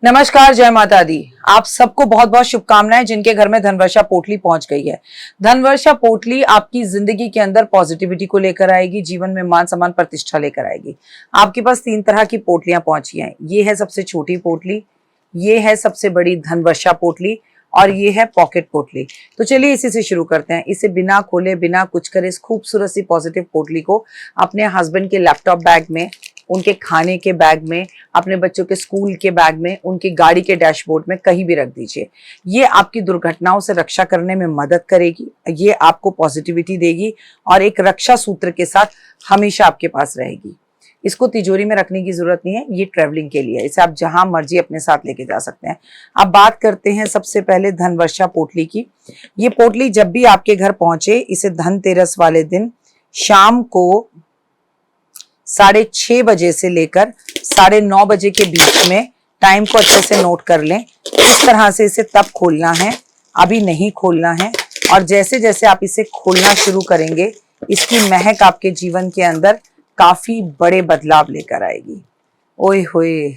नमस्कार, जय माता दी। आप सबको बहुत बहुत शुभकामनाएं जिनके घर में धनवर्षा पोटली पहुंच गई है। धनवर्षा पोटली आपकी जिंदगी के अंदर पॉजिटिविटी को लेकर आएगी, जीवन में मान सम्मान प्रतिष्ठा लेकर आएगी। आपके पास 3 तरह की पोटलियां पहुंची हैं। ये है सबसे छोटी पोटली, ये है सबसे बड़ी धनवर्षा पोटली और ये है पॉकेट पोटली। तो चलिए इसी से शुरू करते हैं। इसे बिना खोले बिना कुछ करे इस खूबसूरत सी पॉजिटिव पोटली को अपने हस्बैंड के लैपटॉप बैग में, उनके खाने के बैग में, अपने बच्चों के स्कूल के बैग में, उनकी गाड़ी के डैशबोर्ड में कहीं भी रख दीजिए। ये आपकी दुर्घटनाओं से रक्षा करने में मदद करेगी, ये आपको पॉजिटिविटी देगी और एक रक्षा सूत्र के साथ हमेशा आपके पास रहेगी। इसको तिजोरी में रखने की जरूरत नहीं है, ये ट्रैवलिंग के लिए है। इसे आप जहां मर्जी अपने साथ लेके जा सकते हैं। अब बात करते हैं सबसे पहले धनवर्षा पोटली की। ये पोटली जब भी आपके घर पहुंचे, इसे धनतेरस वाले दिन शाम को 6:30 बजे से लेकर 9:30 बजे के बीच में, टाइम को अच्छे से नोट कर लें। इस तरह से इसे तब खोलना है, अभी नहीं खोलना है। और जैसे जैसे आप इसे खोलना शुरू करेंगे, इसकी महक आपके जीवन के अंदर काफी बड़े बदलाव लेकर आएगी। ओए होए,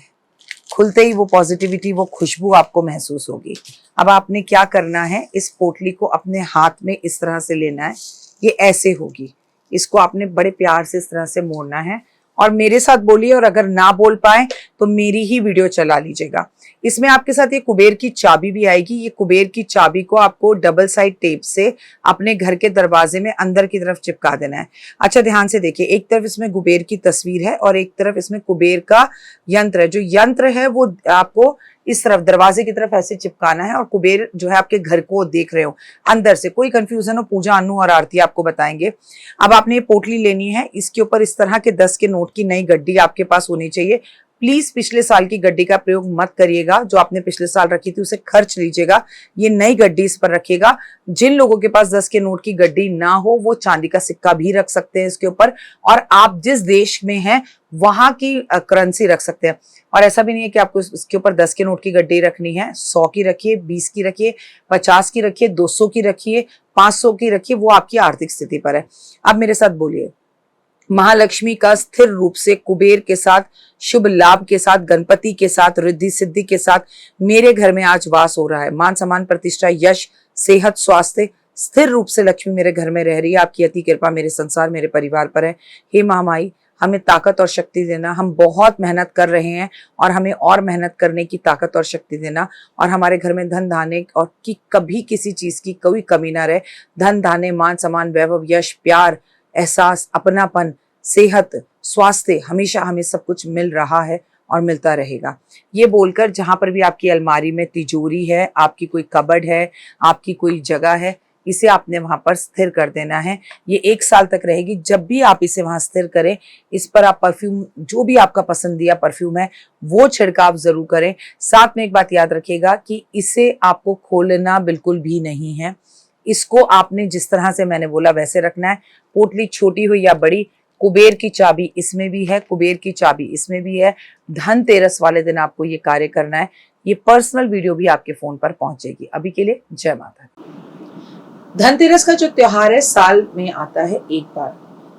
खुलते ही वो पॉजिटिविटी, वो खुशबू आपको महसूस होगी। अब आपने क्या करना है, इस पोटली को अपने हाथ में इस तरह से लेना है। ये ऐसे होगी, इसको आपने बड़े प्यार से इस तरह से मोड़ना है और मेरे साथ बोलिए, और अगर ना बोल पाए तो मेरी ही वीडियो चला लीजिएगा। इसमें आपके साथ ये कुबेर की चाबी भी आएगी। ये कुबेर की चाबी को आपको डबल साइड टेप से अपने घर के दरवाजे में अंदर की तरफ चिपका देना है। अच्छा, ध्यान से देखिए, एक तरफ इसमें कुबेर की तस्वीर है और एक तरफ इसमें कुबेर का यंत्र है। जो यंत्र है वो आपको इस तरफ दरवाजे की तरफ ऐसे चिपकाना है और कुबेर जो है आपके घर को देख रहे हो अंदर से। कोई कंफ्यूजन हो, पूजा, अनु और आरती आपको बताएंगे। अब आपने ये पोटली लेनी है, इसके ऊपर इस तरह के 10 के नोट की नई गड्डी आपके पास होनी चाहिए। प्लीज पिछले साल की गड्डी का प्रयोग मत करिएगा। जो आपने पिछले साल रखी थी उसे खर्च लीजिएगा, ये नई गड्डी इस पर रखिएगा। जिन लोगों के पास 10 के नोट की गड्डी ना हो वो चांदी का सिक्का भी रख सकते हैं इसके ऊपर, और आप जिस देश में हैं वहां की करेंसी रख सकते हैं। और ऐसा भी नहीं है कि आपको इसके ऊपर 10 के नोट की गड्डी रखनी है। 100 की रखिए, 20 की रखिए, 50 की रखिए, 200 की रखिए, 500 की रखिए, वो आपकी आर्थिक स्थिति पर है। अब मेरे साथ बोलिए, महालक्ष्मी का स्थिर रूप से कुबेर के साथ, शुभ लाभ के साथ, गणपति के साथ, रिद्धि सिद्धि के साथ मेरे घर में आज वास हो रहा है। मान सम्मान प्रतिष्ठा, यश, सेहत, स्वास्थ्य, स्थिर रूप से लक्ष्मी मेरे घर में रह रही है। आपकी अति कृपा मेरे संसार, मेरे परिवार पर है। हे महामाई, हमें ताकत और शक्ति देना। हम बहुत मेहनत कर रहे हैं और हमें और मेहनत करने की ताकत और शक्ति देना। और हमारे घर में धन धान्य और की कभी किसी चीज की कोई कमी ना रहे। धन धान्य, मान सम्मान, वैभव, यश, प्यार, एहसास, अपनापन, सेहत, स्वास्थ्य, हमेशा हमें सब कुछ मिल रहा है और मिलता रहेगा। ये बोलकर जहां पर भी आपकी अलमारी में तिजोरी है, आपकी कोई कबर्ड है, आपकी कोई जगह है, इसे आपने वहां पर स्थिर कर देना है। ये 1 साल तक रहेगी। जब भी आप इसे वहां स्थिर करें, इस पर आप परफ्यूम, जो भी आपका पसंदीदा परफ्यूम है वो छिड़काव जरूर करें। साथ में एक बात याद रखिएगा कि इसे आपको खोलना बिल्कुल भी नहीं है। इसको आपने जिस तरह से मैंने बोला वैसे रखना है। पोटली छोटी हो या बड़ी, कुबेर की चाबी इसमें भी है, कुबेर की चाबी इसमें भी है। धनतेरस वाले दिन आपको ये कार्य करना है। ये पर्सनल वीडियो भी आपके फोन पर पहुंचेगी। अभी के लिए जय माता दी। धनतेरस का जो त्योहार है साल में आता है एक बार,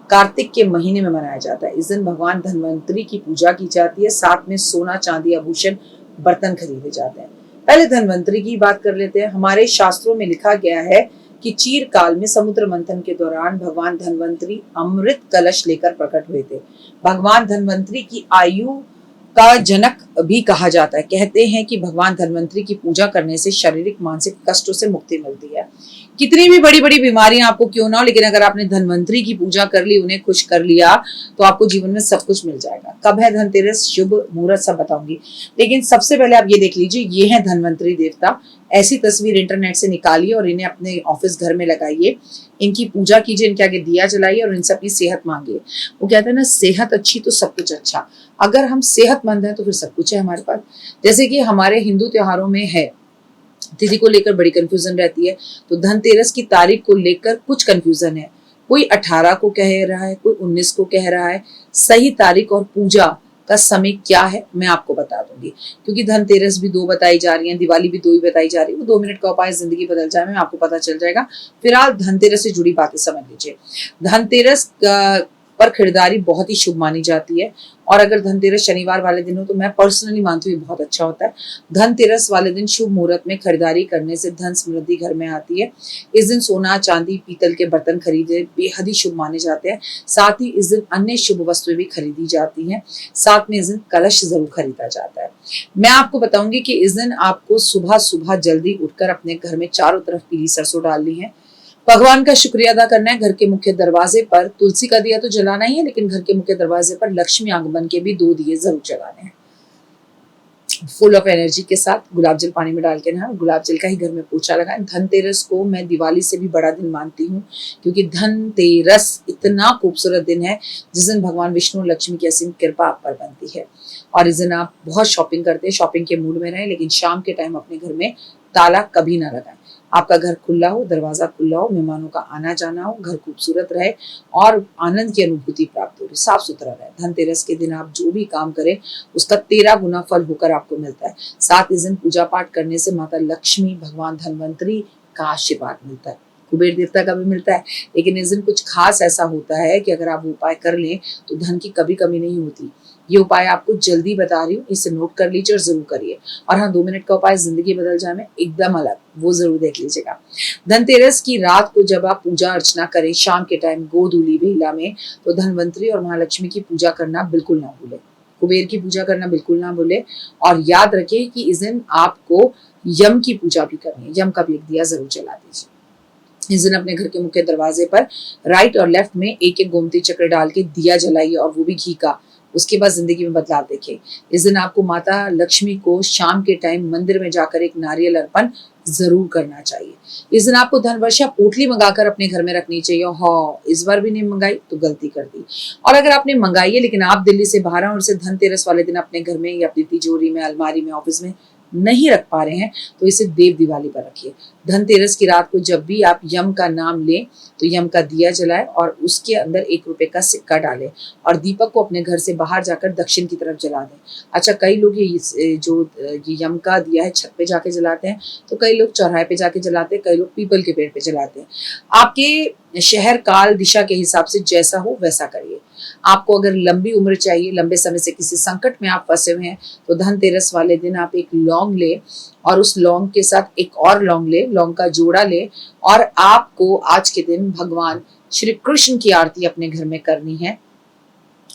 कार्तिक के महीने में मनाया जाता है। इस दिन भगवान धनवंतरी की पूजा की जाती है। साथ में सोना, चांदी, आभूषण, बर्तन खरीदे जाते हैं। पहले धनवंतरी की बात कर लेते हैं। हमारे शास्त्रों में लिखा गया है कि चीर काल में समुद्र मंथन के दौरान भगवान धनवंतरी अमृत कलश लेकर प्रकट हुए थे। भगवान धनवंतरी की आयु का जनक भी कहा जाता है। कहते हैं कि भगवान धनवंतरी की पूजा करने से शारीरिक, मानसिक कष्टों से मुक्ति मिलती है। कितनी भी बड़ी बड़ी बीमारियां आपको क्यों ना हो, लेकिन अगर आपने धनवंतरी की पूजा कर ली, उन्हें खुश कर लिया, तो आपको जीवन में सब कुछ मिल जाएगा। कब है धनतेरस, शुभ मुहूर्त सब बताऊंगी, लेकिन सबसे पहले आप ये देख लीजिए, ये है धनवंतरी देवता। ऐसी तस्वीर इंटरनेट से निकालिए और इन्हें अपने ऑफिस घर में लगाइए। इनकी पूजा कीजिए, इनके आगे दिया जलाइए और इनसे अपनी सेहत मांगिए। वो कहते हैं ना, सेहत अच्छी तो सब कुछ अच्छा। अगर हम सेहतमंद हैं तो फिर सब कुछ है हमारे पास। जैसे कि हमारे हिंदू त्योहारों में है, तिथि को लेकर बड़ी कंफ्यूजन रहती है। तो धनतेरस की तारीख को लेकर कुछ कंफ्यूजन है। कोई 18 को कह रहा है, कोई 19 को कह रहा है। सही तारीख और पूजा का समय क्या है मैं आपको बता दूंगी, क्योंकि धनतेरस भी 2 बताई जा रही है, दिवाली भी 2 ही बताई जा रही है। वो 2 मिनट का उपाय जिंदगी बदल जाए में आपको पता चल जाएगा। फिलहाल धनतेरस से जुड़ी बातें समझ लीजिए। धनतेरस पर खरीदारी बहुत ही शुभ मानी जाती है। और अगर धनतेरस शनिवार वाले दिन हो तो मैं पर्सनली मानती हूँ बहुत अच्छा होता है। धनतेरस वाले दिन शुभ मुहूर्त में खरीदारी करने से धन समृद्धि घर में आती है। इस दिन सोना, चांदी, पीतल के बर्तन खरीदे बेहद ही शुभ माने जाते हैं। साथ ही इस दिन अन्य शुभ वस्तुएं भी खरीदी जाती हैं। साथ में इस दिन कलश जरूर खरीदा जाता है। मैं आपको बताऊंगी कि इस दिन आपको सुबह सुबह जल्दी उठकर अपने घर में चारों तरफ पीली सरसों डालनी है। भगवान का शुक्रिया अदा करना है। घर के मुख्य दरवाजे पर तुलसी का दिया तो जलाना ही है, लेकिन घर के मुख्य दरवाजे पर लक्ष्मी आगमन के भी 2 दिए जरूर जलाने हैं। फुल ऑफ एनर्जी के साथ गुलाब जल पानी में डाल के ना गुलाब जल का ही घर में पोछा लगाएं। धनतेरस को मैं दिवाली से भी बड़ा दिन मानती हूँ, क्योंकि धनतेरस इतना खूबसूरत दिन है जिस दिन भगवान विष्णु और लक्ष्मी की असीम कृपा आप पर बनती है। और इस दिन आप बहुत शॉपिंग करते हैं, शॉपिंग के मूड में रहें, लेकिन शाम के टाइम अपने घर में ताला कभी ना लगाएं। आपका घर खुला हो, दरवाजा खुला हो, मेहमानों का आना जाना हो, घर खूबसूरत रहे और आनंद की अनुभूति प्राप्त हो, साफ सुथरा रहे। धनतेरस के दिन आप जो भी काम करें उसका 13 गुना फल होकर आपको मिलता है। साथ इस दिन पूजा पाठ करने से माता लक्ष्मी, भगवान धनवंतरी का आशीर्वाद मिलता है, कुबेर देवता का भी मिलता है। लेकिन इस दिन कुछ खास ऐसा होता है कि अगर आप उपाय कर लें तो धन की कभी कमी नहीं होती। ये उपाय आपको जल्दी बता रही हूँ, इसे नोट कर लीजिए और जरूर करिए। और हाँ, 2 मिनट का उपाय जिंदगी बदल जाए में एकदम अलग, वो जरूर देख लीजिएगा। धनतेरस की रात को जब आप पूजा अर्चना करें शाम के टाइम गोधूली बेला में, तो धनवंतरी और महालक्ष्मी की पूजा करना बिल्कुल ना भूलें, कुबेर की पूजा करना बिल्कुल ना भूलें। और याद रखें कि इस दिन आपको यम की पूजा भी करनी है, यम का भी एक दिया जरूर जला दीजिए। इस दिन अपने घर के मुख्य दरवाजे पर राइट और लेफ्ट में एक एक गोमती चक्र डाल के दिया जलाइए, और वो भी घी का। उसके बाद जिंदगी में बदलाव देखें। इस दिन आपको माता लक्ष्मी को शाम के टाइम मंदिर में जाकर एक नारियल अर्पण जरूर करना चाहिए। इस दिन आपको धन वर्षा पोटली मंगाकर अपने घर में रखनी चाहिए। हाँ, इस बार भी नहीं मंगाई तो गलती कर दी। और अगर आपने मंगाई है लेकिन आप दिल्ली से बाहर हैं और इसे धनतेरस वाले दिन अपने घर में या अपनी तिजोरी में, अलमारी में, ऑफिस में नहीं रख पा रहे हैं, तो इसे देव दिवाली पर रखिए। धनतेरस की रात को जब भी आप यम का नाम लें तो यम का दिया जलाएं और उसके अंदर 1 रुपए का सिक्का डालें और दीपक को अपने घर से बाहर जाकर दक्षिण की तरफ जला दें। अच्छा, कई लोग ये यम का दिया है छत पे जाके जलाते हैं, तो कई लोग चौराहे पे जाके जलाते हैं, कई लोग पीपल के पेड़ पे जलाते हैं। आपके शहर काल दिशा के हिसाब से जैसा हो वैसा करिए। आपको अगर लंबी उम्र चाहिए, लंबे समय से किसी संकट में आप फंसे हुए हैं, तो धनतेरस वाले दिन आप एक लौंग ले और उस लौंग के साथ एक और लौंग ले, लौंग का जोड़ा ले, और आपको आज के दिन भगवान श्री कृष्ण की आरती अपने घर में करनी है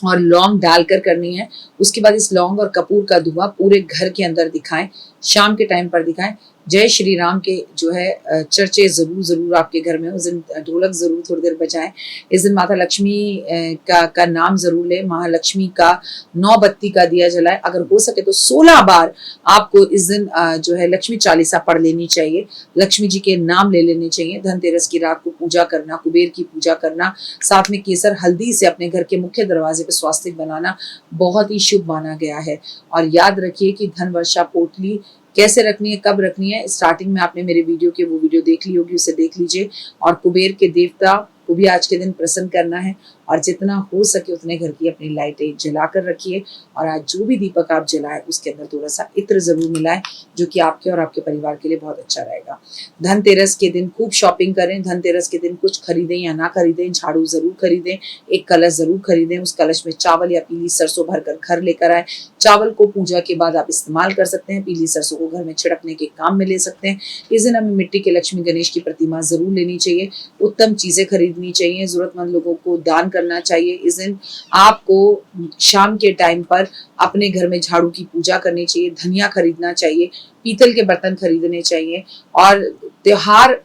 और लौंग डालकर करनी है। उसके बाद इस लौंग और कपूर का धुआं पूरे घर के अंदर दिखाएं, शाम के टाइम पर दिखाएं। जय श्री राम के जो है चर्चे जरूर आपके घर में, उस दिन ढोलक जरूर थोड़ी देर बजाएं। इस दिन माता लक्ष्मी का नाम जरूर ले, महालक्ष्मी का 9 बत्ती का दिया जलाए। अगर हो सके तो 16 बार आपको इस दिन जो है लक्ष्मी चालीसा पढ़ लेनी चाहिए, लक्ष्मी जी के नाम ले लेने चाहिए। धनतेरस की रात को पूजा करना, कुबेर की पूजा करना, साथ में केसर हल्दी से अपने घर के मुख्य दरवाजे पर स्वास्तिक बनाना बहुत ही शुभ माना गया है। और याद रखिए कि धन वर्षा पोटली कैसे रखनी है, कब रखनी है, स्टार्टिंग में आपने मेरे वीडियो की वो वीडियो देख ली होगी, उसे देख लीजिए। और कुबेर के देवता को भी आज के दिन प्रसन्न करना है और जितना हो सके उतने घर की अपनी लाइटें जलाकर रखिए। और आज जो भी दीपक आप जलाएं उसके अंदर थोड़ा सा इत्र जरूर मिलाएं, जो कि आपके और आपके परिवार के लिए बहुत अच्छा रहेगा। धनतेरस के दिन खूब शॉपिंग करें। धनतेरस के दिन कुछ खरीदें या ना खरीदें, झाड़ू जरूर खरीदें, एक कलश जरूर खरीदें, उस कलश में चावल या पीली सरसों भरकर घर लेकर आए। चावल को पूजा के बाद आप इस्तेमाल कर सकते हैं, पीली सरसों को घर में छिड़कने के काम में ले सकते हैं। इस दिन हमें मिट्टी के लक्ष्मी गणेश की प्रतिमा जरूर लेनी चाहिए, उत्तम चीजें खरीदनी चाहिए, जरूरतमंद लोगों को दान करना चाहिए। इस दिन आपको शाम के टाइम पर अपने घर में झाड़ू की पूजा करनी चाहिए, धनिया खरीदना चाहिए, पीतल के बर्तन खरीदने चाहिए। और त्योहार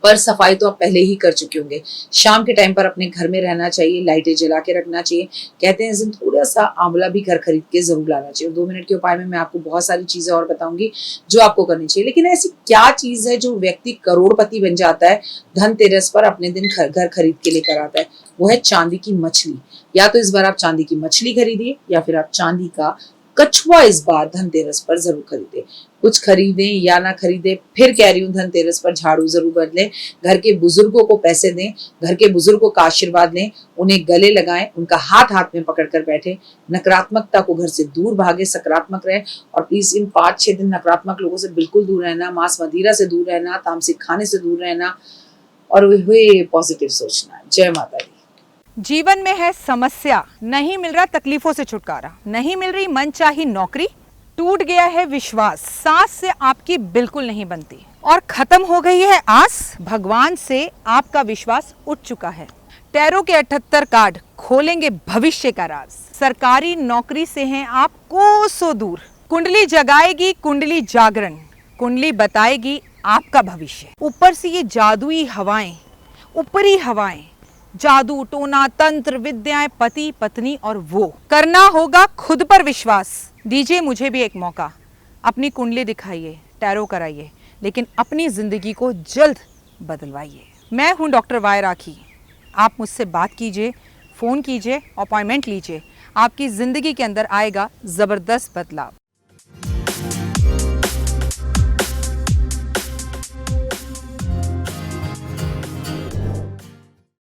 पर सफाई तो आप पहले ही कर चुके होंगे। शाम के टाइम पर अपने घर में रहना चाहिए, लाइटें जला के रखना चाहिए। कहते हैं इस दिन थोड़ा सा आंवला भी घर खरीद के जरूर लाना चाहिए। 2 मिनट के उपाय में मैं आपको बहुत सारी चीजें और बताऊंगी जो आपको करनी चाहिए, लेकिन ऐसी क्या चीज है जो व्यक्ति करोड़पति बन जाता है धनतेरस पर अपने दिन घर खरीद के लेकर आता है? वो है चांदी की मछली। या तो इस बार आप चांदी की मछली खरीदिए या फिर आप चांदी का कछुआ इस बार धनतेरस पर जरूर खरीदे। कुछ खरीदें या ना खरीदें, फिर कह रही हूँ धनतेरस पर झाड़ू जरूर बदलें, घर के बुजुर्गों को पैसे दें, घर के बुजुर्गों का आशीर्वाद लें, उन्हें गले लगाएं, उनका हाथ हाथ में पकड़कर बैठे। नकारात्मकता को घर से दूर भागे, सकारात्मक रहें। और प्लीज इन 5-6 दिन नकारात्मक लोगों से बिल्कुल दूर रहना, मांस मदिरा से दूर रहना, तामसिक खाने से दूर रहना और हुए पॉजिटिव सोचना। जय माता दी। जीवन में है समस्या, नहीं मिल रहा तकलीफों से छुटकारा, नहीं मिल रही मनचाही नौकरी, टूट गया है विश्वास, सांस से आपकी बिल्कुल नहीं बनती और खत्म हो गई है आस, भगवान से आपका विश्वास उठ चुका है। टैरो के 78 कार्ड खोलेंगे भविष्य का राज। सरकारी नौकरी से हैं आप कोसों दूर। कुंडली जगाएगी कुंडली जागरण, कुंडली बताएगी आपका भविष्य। ऊपर से ये जादुई हवाएं, ऊपरी हवाएं, जादू टोना तंत्र विद्याएं, पति पत्नी और वो। करना होगा खुद पर विश्वास। दीजिए मुझे भी एक मौका, अपनी कुंडली दिखाइए, टैरो कराइए, लेकिन अपनी जिंदगी को जल्द बदलवाइए। मैं हूं डॉक्टर वाई राखी। आप मुझसे बात कीजिए, फ़ोन कीजिए, अपॉइंटमेंट लीजिए। आपकी ज़िंदगी के अंदर आएगा ज़बरदस्त बदलाव।